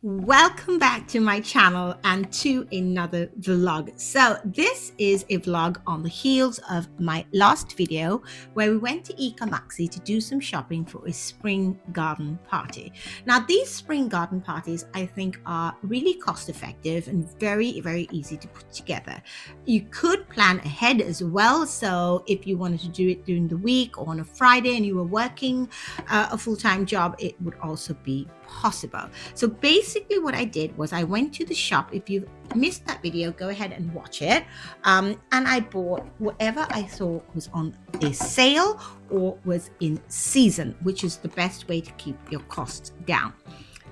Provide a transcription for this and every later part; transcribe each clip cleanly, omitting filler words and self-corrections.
Welcome back to my channel and to another vlog. So this is a vlog on the heels of my last video where we went to ICA MAXI to do some shopping for a spring garden party. Now these spring garden parties I think are really cost effective and very easy to put together. You could plan ahead as well, so if you wanted to do it during the week or on a Friday and you were working a full-time job, it would also be possible. So basically what I did was I went to the shop. If you've missed that video, go ahead and watch it, and I bought whatever I thought was on a sale or was in season, which is the best way to keep your costs down.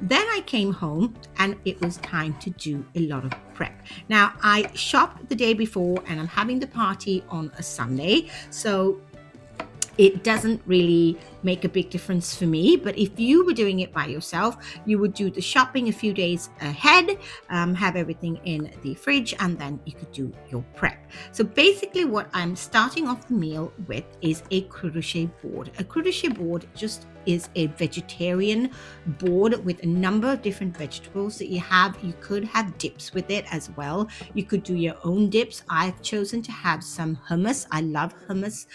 Then I came home and it was time to do a lot of prep. Now I shopped the day before and I'm having the party on a Sunday, so it doesn't really make a big difference for me. But if you were doing it by yourself, you would do the shopping a few days ahead, have everything in the fridge, and then you could do your prep. So basically what I'm starting off the meal with is a crochet board. A crochet board just is a vegetarian board with a number of different vegetables that you have. You could have dips with it as well. You could do your own dips. I've chosen to have some hummus. I love hummus.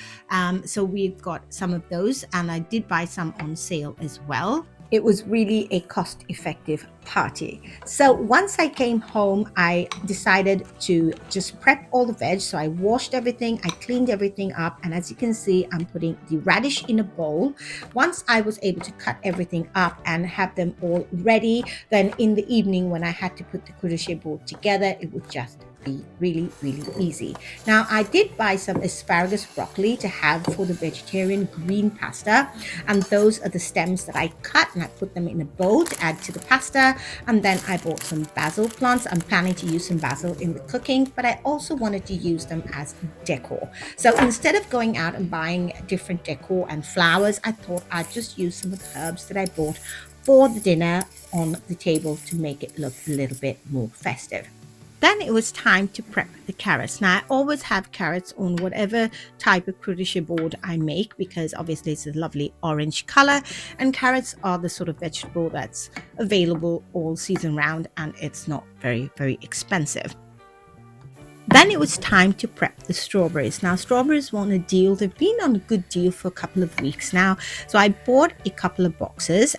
So we've got some of those, and I did buy some on sale as well. It was really a cost-effective party. So once I came home, I decided to just prep all the veg. So I washed everything, I cleaned everything up, and as you can see, I'm putting the radish in a bowl. Once I was able to cut everything up and have them all ready, then in the evening when I had to put the crochet board together, it would just be really easy. Now I did buy some asparagus broccoli to have for the vegetarian green pasta, and those are the stems that I cut and I put them in a bowl to add to the pasta. And then I bought some basil plants. I'm planning to use some basil in the cooking, but I also wanted to use them as decor. So instead of going out and buying different decor and flowers, I thought I'd just use some of the herbs that I bought for the dinner on the table to make it look a little bit more festive. Then it was time to prep the carrots. Now I always have carrots on whatever type of crochet board I make because obviously it's a lovely orange color, and carrots are the sort of vegetable that's available all season round and it's not very expensive. Then it was time to prep the strawberries. Now strawberries were on a deal. They've been on a good deal for a couple of weeks now. So I bought a couple of boxes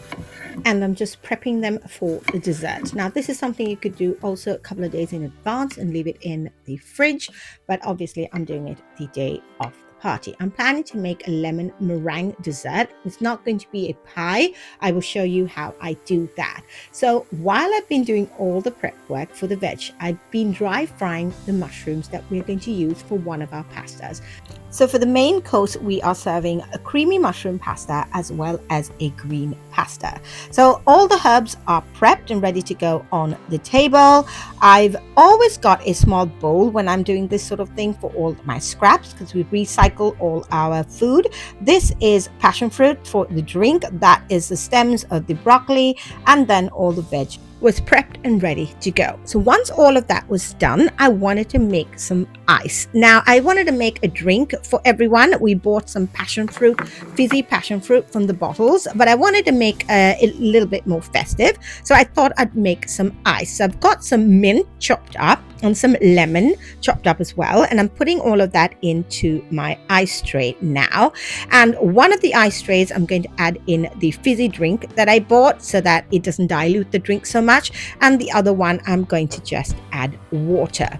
and I'm just prepping them for the dessert. Now this is something you could do also a couple of days in advance and leave it in the fridge, but obviously I'm doing it the day of party. I'm planning to make a lemon meringue dessert. It's not going to be a pie. I will show you how I do that. So while I've been doing all the prep work for the veg, I've been dry frying the mushrooms that we're going to use for one of our pastas. So for the main course, we are serving a creamy mushroom pasta as well as a green pasta. So all the herbs are prepped and ready to go on the table. I've always got a small bowl when I'm doing this sort of thing for all my scraps because we recycle all our food. This is passion fruit for the drink. That is the stems of the broccoli, and then all the veg was prepped and ready to go. So once all of that was done, I wanted to make some ice. Now I wanted to make a drink for everyone. We bought some passion fruit, fizzy passion fruit from the bottles, but I wanted to make a little bit more festive. So I thought I'd make some ice. So I've got some mint chopped up and some lemon chopped up as well, and I'm putting all of that into my ice tray now. And one of the ice trays I'm going to add in the fizzy drink that I bought so that it doesn't dilute the drink so much, and the other one I'm going to just add water.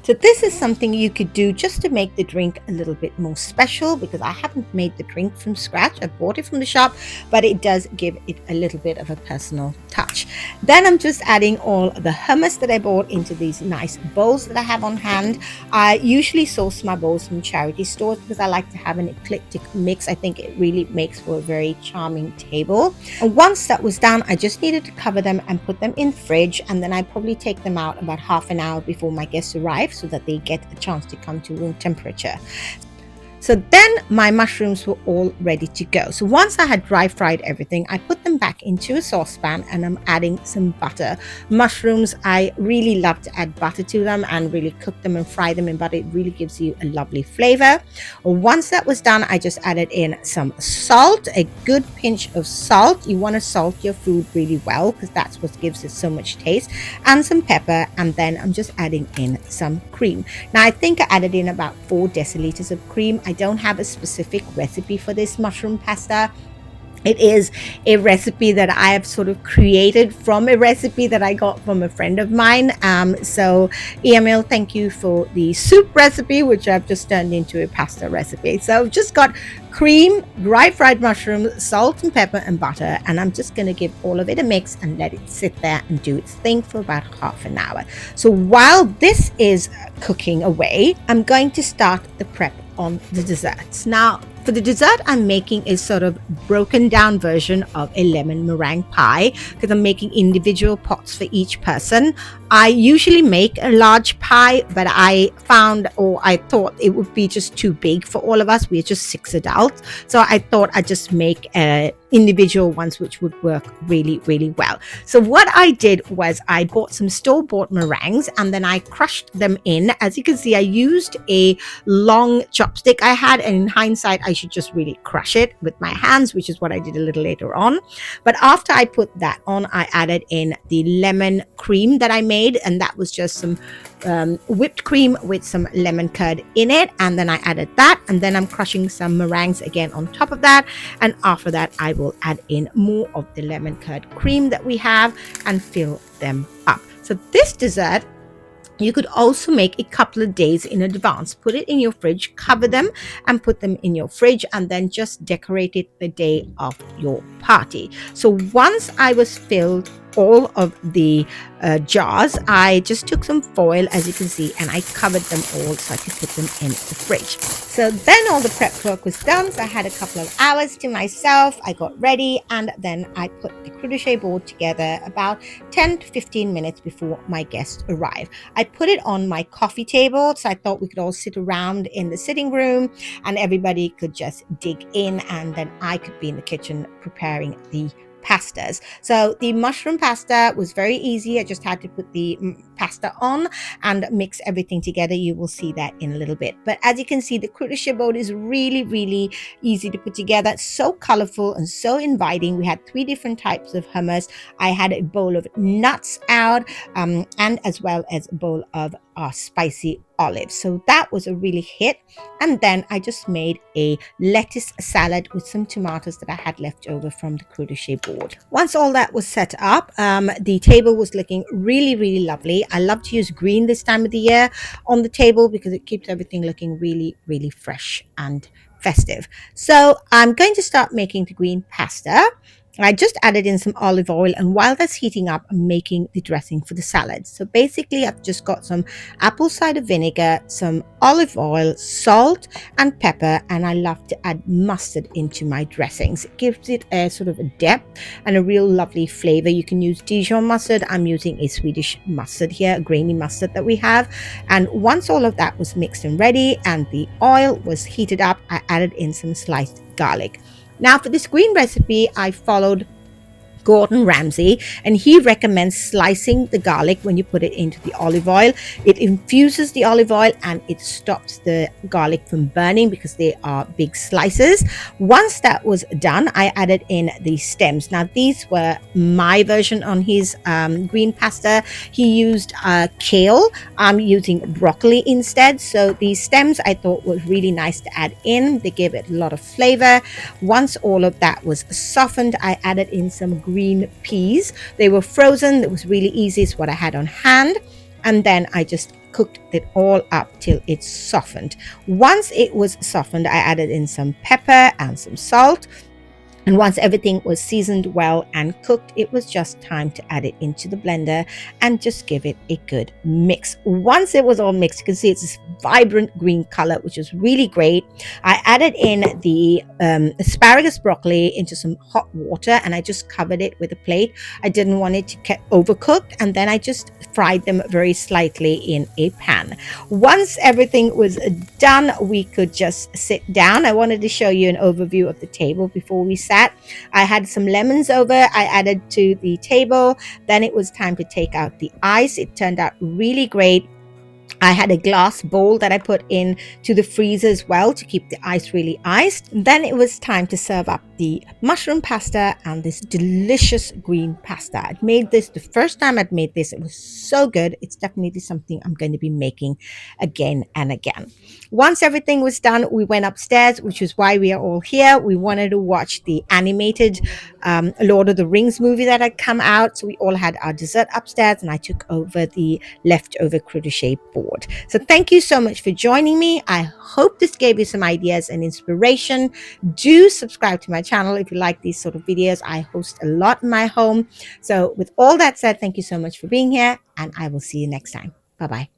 So this is something you could do just to make the drink a little bit more special, because I haven't made the drink from scratch. I bought it from the shop, but it does give it a little bit of a personal touch. Then I'm just adding all the hummus that I bought into these nice bowls that I have on hand. I usually source my bowls from charity stores because I like to have an eclectic mix. I think it really makes for a very charming table. And once that was done, I just needed to cover them and put them in the fridge, and then I probably take them out about half an hour before my guests arrive so that they get a chance to come to room temperature. So then my mushrooms were all ready to go. So once I had dry fried everything, I put them back into a saucepan and I'm adding some butter. Mushrooms, I really love to add butter to them and really cook them and fry them in butter. It really gives you a lovely flavor. Once that was done, I just added in some salt, a good pinch of salt. You want to salt your food really well because that's what gives it so much taste, and some pepper, and then I'm just adding in some cream. Now I think I added in about 4 deciliters of cream. I don't have a specific recipe for this mushroom pasta. It is a recipe that I have sort of created from a recipe that I got from a friend of mine. So Emil, thank you for the soup recipe, which I've just turned into a pasta recipe. So I've just got cream, dry fried mushrooms, salt and pepper and butter, and I'm just going to give all of it a mix and let it sit there and do its thing for about half an hour. So while this is cooking away, I'm going to start the prep on the desserts. Now, for the dessert, I'm making a sort of broken down version of a lemon meringue pie because I'm making individual pots for each person. I usually make a large pie, but I thought it would be just too big for all of us. We're just 6 adults. So I thought I'd just make individual ones, which would work really, really well. So what I did was I bought some store-bought meringues and then I crushed them in. As you can see, I used a long chopstick I had, and in hindsight, I should just really crush it with my hands, which is what I did a little later on. But after I put that on, I added in the lemon cream that I made, and that was just some whipped cream with some lemon curd in it, and then I added that, and then I'm crushing some meringues again on top of that, and after that I will add in more of the lemon curd cream that we have and fill them up. So this dessert you could also make a couple of days in advance. Put it in your fridge, cover them and put them in your fridge, and then just decorate it the day of your party. So once I was filled all of the jars, I just took some foil, as you can see, and I covered them all so I could put them in the fridge. So then all the prep work was done. So I had a couple of hours to myself. I got ready, and then I put the crochet board together about 10 to 15 minutes before my guests arrived. I put it on my coffee table, so I thought we could all sit around in the sitting room and everybody could just dig in, and then I could be in the kitchen preparing the pastas. So the mushroom pasta was very easy. I just had to put the pasta on and mix everything together. You will see that in a little bit. But as you can see, the crochet board is really, really easy to put together. It's so colorful and so inviting. We had 3 different types of hummus. I had a bowl of nuts out and as well as a bowl of spicy olives. So that was a really hit. And then I just made a lettuce salad with some tomatoes that I had left over from the crochet board. Once all that was set up, the table was looking really, really lovely. I love to use green this time of the year on the table because it keeps everything looking really, really fresh and festive. So I'm going to start making the green pasta. I just added in some olive oil, and while that's heating up, I'm making the dressing for the salad. So basically, I've just got some apple cider vinegar, some olive oil, salt and pepper, and I love to add mustard into my dressings. It gives it a sort of a depth and a real lovely flavor. You can use Dijon mustard. I'm using a Swedish mustard here, a grainy mustard that we have. And once all of that was mixed and ready and the oil was heated up, I added in some sliced garlic. Now for this green recipe, I followed Gordon Ramsay, and he recommends slicing the garlic when you put it into the olive oil. It infuses the olive oil and it stops the garlic from burning because they are big slices. Once that was done, I added in the stems. Now these were my version on his green pasta. He used kale. I'm using broccoli instead. So these stems I thought was really nice to add in. They gave it a lot of flavor. Once all of that was softened, I added in some green peas. They were frozen. It was really easy. It's what I had on hand. And then I just cooked it all up till it's softened. Once it was softened, I added in some pepper and some salt. And once everything was seasoned well and cooked, it was just time to add it into the blender and just give it a good mix. Once it was all mixed, you can see it's this vibrant green color, which is really great. I added in the asparagus broccoli into some hot water, and I just covered it with a plate. I didn't want it to get overcooked, and then I just fried them very slightly in a pan. Once everything was done, we could just sit down. I wanted to show you an overview of the table before we sat. I had some lemons over, I added to the table. Then it was time to take out the ice. It turned out really great. I had a glass bowl that I put in to the freezer as well to keep the ice really iced. Then it was time to serve up the mushroom pasta and this delicious green pasta. I'd made this the first time I'd made this. It was so good. It's definitely something I'm going to be making again and again. Once everything was done, we went upstairs, which is why we are all here. We wanted to watch the animated Lord of the Rings movie that had come out. So we all had our dessert upstairs, and I took over the leftover crochet board. So thank you so much for joining me. I hope this gave you some ideas and inspiration. Do subscribe to my channel if you like these sort of videos. I host a lot in my home. So with all that said, thank you so much for being here, and I will see you next time. Bye-bye.